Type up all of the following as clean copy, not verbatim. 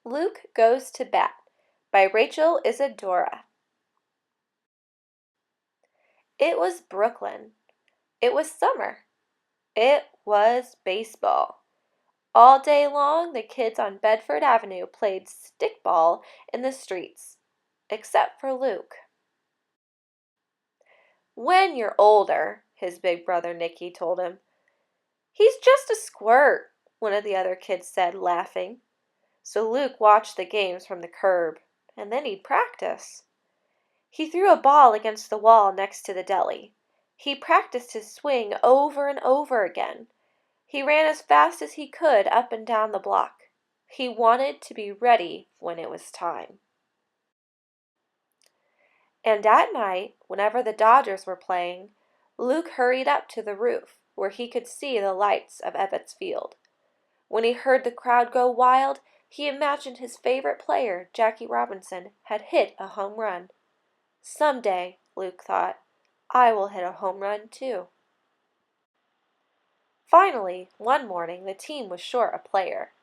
Luke Goes to Bat by Rachel Isadora. It was Brooklyn. It was summer. It was baseball. All day long, the kids on Bedford Avenue played stickball in the streets, except for Luke. "When you're older," his big brother Nicky told him. "He's just a squirt," one of the other kids said, laughing. So Luke watched the games from the curb, and then he'd practice. He threw a ball against the wall next to the deli. He practiced his swing over and over again. He ran as fast as he could up and down the block. He wanted to be ready when it was time. And at night, whenever the Dodgers were playing, Luke hurried up to the roof where he could see the lights of Ebbets Field. When he heard the crowd go wild, he imagined his favorite player, Jackie Robinson, had hit a home run. Someday, Luke thought, I will hit a home run too. Finally, one morning, the team was short a player.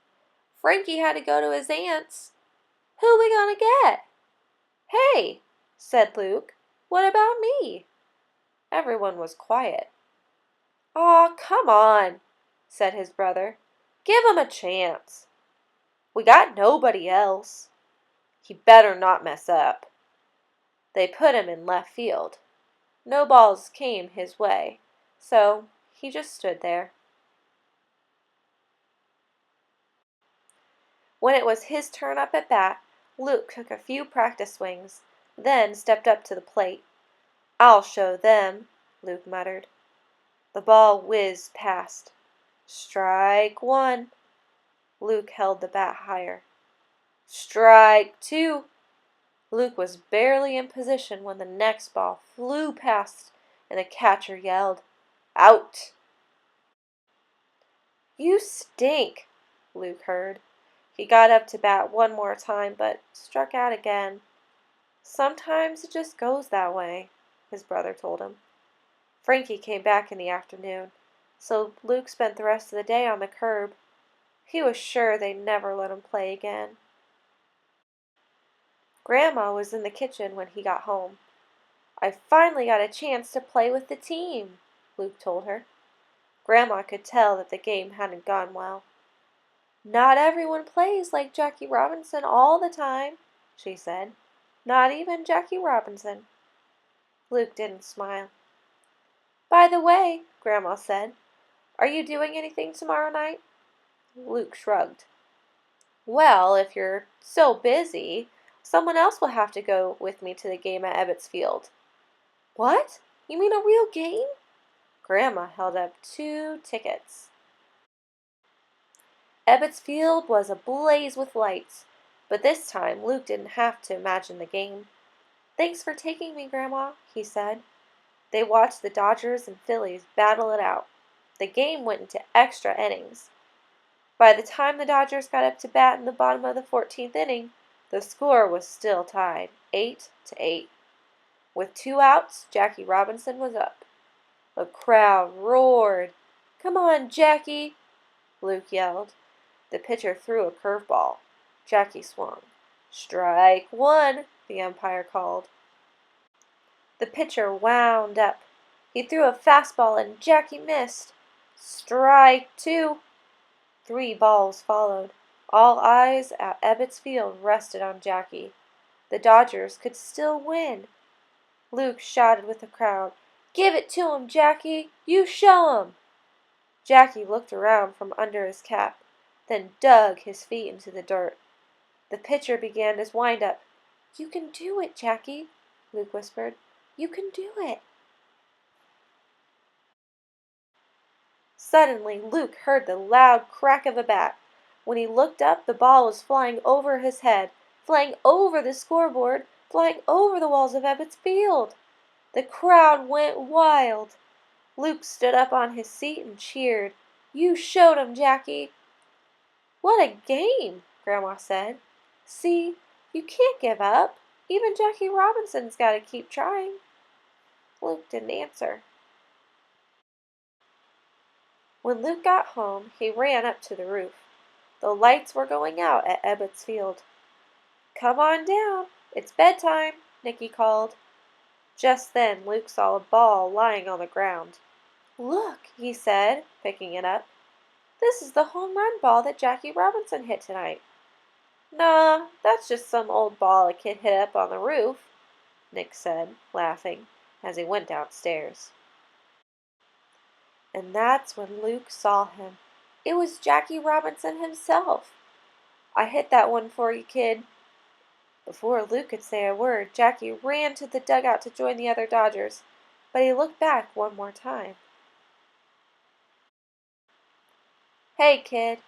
Frankie had to go to his aunt's. "Who we gonna get?" "Hey," said Luke, "what about me?" Everyone was quiet. "Aw, come on," said his brother. "Give him a chance. We got nobody else. He better not mess up." They put him in left field. No balls came his way, so he just stood there. When it was his turn up at bat, Luke took a few practice swings, then stepped up to the plate. "I'll show them," Luke muttered. The ball whizzed past. "Strike one." Luke held the bat higher. "Strike two." Luke was barely in position when the next ball flew past and the catcher yelled, "Out!" "You stink," Luke heard. He got up to bat one more time, but struck out again. "Sometimes it just goes that way," his brother told him. Frankie came back in the afternoon, so Luke spent the rest of the day on the curb. He was sure they'd never let him play again. Grandma was in the kitchen when he got home. "I finally got a chance to play with the team," Luke told her. Grandma could tell that the game hadn't gone well. "Not everyone plays like Jackie Robinson all the time," she said. "Not even Jackie Robinson." Luke didn't smile. "By the way," Grandma said, "are you doing anything tomorrow night?" Luke shrugged. "Well, if you're so busy, someone else will have to go with me to the game at Ebbets Field." "What? You mean a real game?" Grandma held up 2 tickets. Ebbets Field was ablaze with lights, but this time Luke didn't have to imagine the game. "Thanks for taking me, Grandma," he said. They watched the Dodgers and Phillies battle it out. The game went into extra innings. By the time the Dodgers got up to bat in the bottom of the 14th inning, the score was still tied, 8-8. With 2 outs, Jackie Robinson was up. The crowd roared. "Come on, Jackie!" Luke yelled. The pitcher threw a curveball. Jackie swung. "Strike one," the umpire called. The pitcher wound up. He threw a fastball and Jackie missed. "Strike two." 3 balls followed. All eyes at Ebbets Field rested on Jackie. The Dodgers could still win. Luke shouted with the crowd, "Give it to him, Jackie! You show him!" Jackie looked around from under his cap, then dug his feet into the dirt. The pitcher began his wind-up. "You can do it, Jackie," Luke whispered. "You can do it." Suddenly, Luke heard the loud crack of a bat. When he looked up, the ball was flying over his head, flying over the scoreboard, flying over the walls of Ebbets Field. The crowd went wild. Luke stood up on his seat and cheered. "You showed 'em, Jackie." "What a game," Grandma said. "See, you can't give up. Even Jackie Robinson's got to keep trying." Luke didn't answer. When Luke got home, he ran up to the roof. The lights were going out at Ebbets Field. "Come on down. It's bedtime," Nicky called. Just then Luke saw a ball lying on the ground. "Look," he said, picking it up. "This is the home run ball that Jackie Robinson hit tonight." "Nah, that's just some old ball a kid hit up on the roof," Nick said, laughing, as he went downstairs. And that's when Luke saw him. It was Jackie Robinson himself. "I hit that one for you, kid." Before Luke could say a word, Jackie ran to the dugout to join the other Dodgers, but he looked back one more time. "Hey, kid,"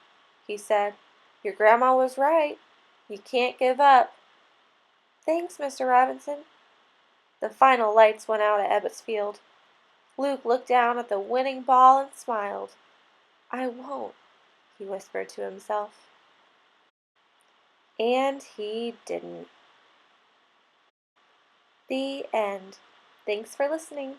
he said, "your grandma was right. You can't give up." "Thanks, Mr. Robinson." The final lights went out at Ebbets Field. Luke looked down at the winning ball and smiled. "I won't," he whispered to himself. And he didn't. The end. Thanks for listening.